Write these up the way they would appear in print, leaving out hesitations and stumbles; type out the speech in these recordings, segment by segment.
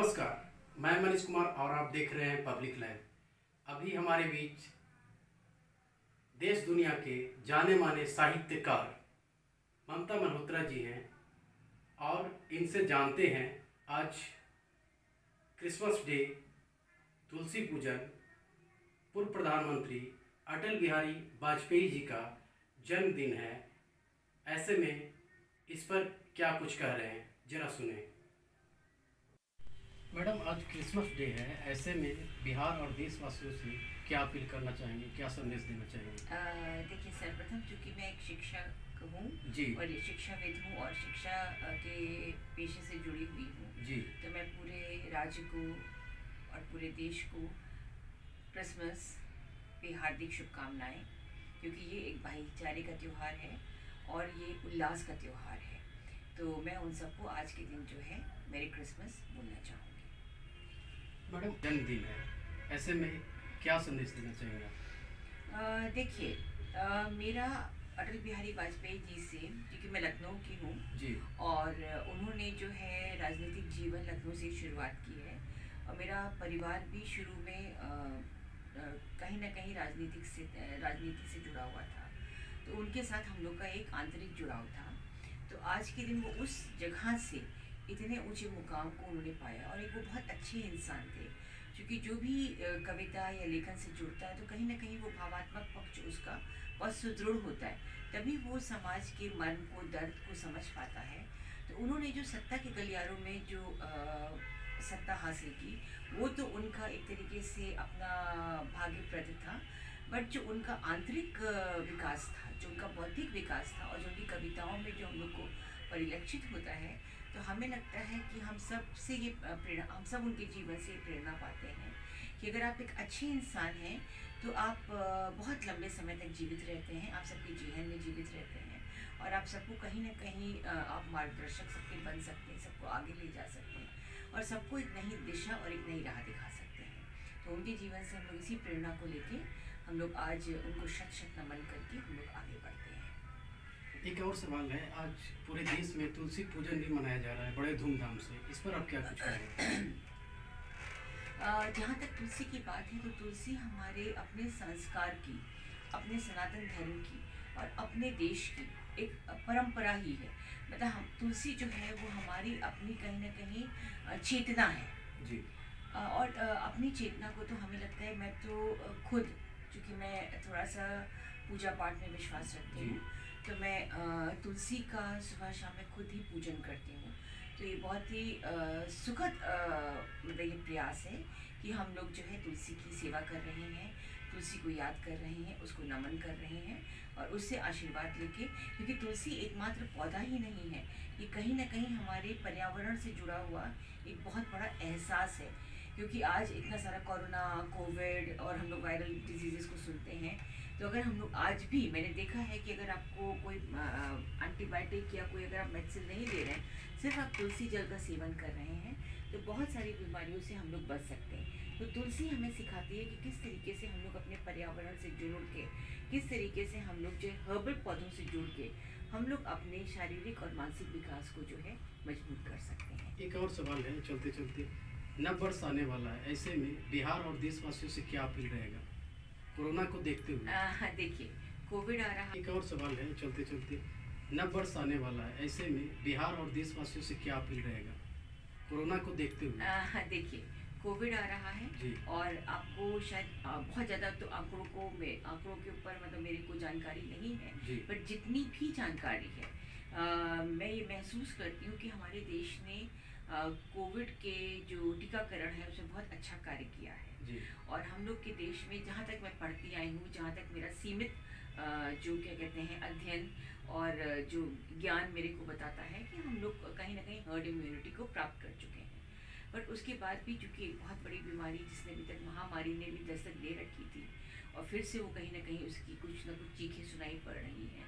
नमस्कार, मैं मनीष कुमार और आप देख रहे हैं पब्लिक लाइव। अभी हमारे बीच देश दुनिया के जाने माने साहित्यकार ममता मल्होत्रा जी हैं और इनसे जानते हैं आज क्रिसमस डे, तुलसी पूजन, पूर्व प्रधानमंत्री अटल बिहारी वाजपेयी जी का जन्मदिन है। ऐसे में इस पर क्या कुछ कह रहे हैं, जरा सुने। मैडम, आज क्रिसमस डे है, ऐसे में बिहार और देशवासियों से क्या अपील करना चाहेंगे, क्या संदेश देना चाहेंगे? देखिए, सर्वप्रथम चूँकि मैं एक शिक्षक हूँ जी और ये शिक्षाविद हूँ और शिक्षा के पेशे से जुड़ी हुई हूँ, जी तो मैं पूरे राज्य को और पूरे देश को क्रिसमस की हार्दिक शुभकामनाएं, क्योंकि ये एक भाईचारे का त्यौहार है और ये उल्लास का त्यौहार है। तो मैं उन सबको आज के दिन जो है मेरी क्रिसमस बोलना चाहूँगी। मैडम, जन्मदिन है, ऐसे में क्या संदेश देना चाहेंगे आप? देखिए, मेरा अटल बिहारी वाजपेयी जी से, क्योंकि मैं लखनऊ की हूँ जी और उन्होंने जो है राजनीतिक जीवन लखनऊ से शुरुआत की है और मेरा परिवार भी शुरू में कहीं ना कहीं राजनीति से जुड़ा हुआ था, तो उनके साथ हम लोग का एक आंतरिक जुड़ाव था। तो आज के दिन वो उस जगह से इतने ऊंचे मुकाम को उन्होंने पाया और एक वो बहुत अच्छे इंसान थे, क्योंकि जो भी कविता या लेखन से जुड़ता है तो कहीं ना कहीं वो भावात्मक पक्ष उसका बहुत सुदृढ़ होता है, तभी वो समाज के मर्म को, दर्द को समझ पाता है। तो उन्होंने जो सत्ता के गलियारों में जो सत्ता हासिल की, वो तो उनका एक तरीके से अपना भाग्यप्रद था, बट जो उनका आंतरिक विकास था, जो उनका बौद्धिक विकास था और जो उनकी कविताओं में जो हम लोग को परिलक्षित होता है, तो हमें लगता है कि हम सब से ये प्रेरणा, हम सब उनके जीवन से प्रेरणा पाते हैं कि अगर आप एक अच्छे इंसान हैं तो आप बहुत लंबे समय तक जीवित रहते हैं, आप सबके जीवन में जीवित रहते हैं और आप सबको कहीं ना कहीं आप मार्गदर्शक सबके बन सकते हैं, सबको आगे ले जा सकते हैं और सबको एक नई दिशा और एक नई राह दिखा सकते हैं। तो उनके जीवन से हम लोग इसी प्रेरणा को लेके हम लोग आज उनको शत शत नमन करके हम लोग आगे बढ़ते हैं। एक और सवाल है, आज पूरे देश में तुलसी पूजन भी मनाया जा रहा है बड़े धूमधाम से, इस पर आप क्या कुछ कहेंगे? जहाँ तक तुलसी की बात है तो तुलसी हमारे अपने संस्कार की, अपने सनातन धर्म की और अपने देश की एक परंपरा ही है। मतलब हम तुलसी जो है वो हमारी अपनी कहीं ना कहीं चेतना है जी और अपनी चेतना को तो हमें लगता है, मैं तो खुद, चूँकि मैं थोड़ा सा पूजा पाठ में विश्वास रखती हूँ, तो मैं तुलसी का सुबह शाम में खुद ही पूजन करती हूँ। तो ये बहुत ही सुखद मतलब ये प्रयास है कि हम लोग जो है तुलसी की सेवा कर रहे हैं, तुलसी को याद कर रहे हैं, उसको नमन कर रहे हैं और उससे आशीर्वाद लेके, क्योंकि तुलसी एकमात्र पौधा ही नहीं है, ये कहीं ना कहीं हमारे पर्यावरण से जुड़ा हुआ एक बहुत बड़ा एहसास है। क्योंकि आज इतना सारा कोरोना, कोविड और हम लोग वायरल डिजीज़ को सुनते हैं, तो अगर हम लोग आज भी, मैंने देखा है कि अगर आपको कोई एंटीबायोटिक या कोई अगर आप मेडिसिन नहीं ले रहे हैं, सिर्फ आप तुलसी जल का सेवन कर रहे हैं, तो बहुत सारी बीमारियों से हम लोग बच सकते हैं। तो तुलसी हमें सिखाती है कि किस तरीके से हम लोग अपने पर्यावरण से जुड़ के, किस तरीके से हम लोग जो हर्बल पौधों से जुड़ के हम लोग अपने शारीरिक और मानसिक विकास को जो है मजबूत कर सकते हैं। एक और सवाल है, चलते चलते, नव वर्ष आने वाला है, ऐसे में बिहार और देशवासियों से क्या अपील रहेगा कोरोना को देखते हुए? देखिए, कोविड आ रहा। एक और सवाल है, चलते चलते, नव वर्ष आने वाला है, ऐसे में बिहार और देशवासियों से क्या अपील रहेगा कोरोना को देखते हुए? देखिए, कोविड आ रहा है जी और आपको शायद बहुत ज़्यादा तो आंकड़ों के ऊपर मतलब मेरे को जानकारी नहीं है, जी बट जितनी भी जानकारी है मैं ये महसूस करती हूँ कि हमारे देश ने कोविड के जो टीकाकरण है उसमें बहुत अच्छा कार्य किया है जी और हम लोग के देश में, जहाँ तक मैं पढ़ती आई हूँ, जहाँ तक मेरा सीमित जो क्या कहते हैं अध्ययन और जो ज्ञान मेरे को बताता है कि हम लोग कहीं ना कहीं हर्ड इम्यूनिटी को प्राप्त कर चुके हैं। बट उसके बाद भी चूँकि एक बहुत बड़ी बीमारी जिसने अभी तक महामारी ने भी दस्तक दे रखी थी और फिर से वो कहीं ना कहीं उसकी कुछ ना कुछ चीखें सुनाई पड़ रही हैं,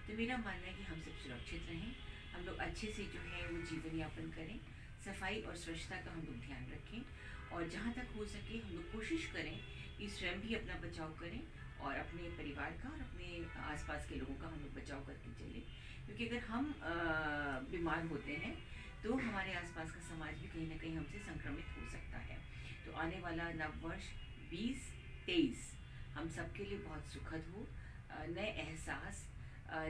तो मेरा मानना है कि हम सब सुरक्षित रहें, हम लोग अच्छे से जो है वो जीवन यापन करें, सफाई और स्वच्छता का हम लोग ध्यान रखें और जहाँ तक हो सके हम लोग कोशिश करें कि स्वयं भी अपना बचाव करें और अपने परिवार का और अपने आसपास के लोगों का हम लोग बचाव करके चलें। क्योंकि अगर हम बीमार होते हैं तो हमारे आसपास का समाज भी कहीं ना कहीं हमसे संक्रमित हो सकता है। तो आने वाला नव वर्ष 2023 हम सबके लिए बहुत सुखद हो। नए एहसास,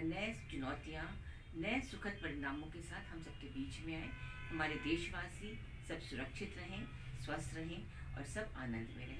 नए चुनौतियाँ, नए सुखद परिणामों के साथ हम सबके बीच में आए। हमारे देशवासी सब सुरक्षित रहें, स्वस्थ रहें और सब आनंद में रहें।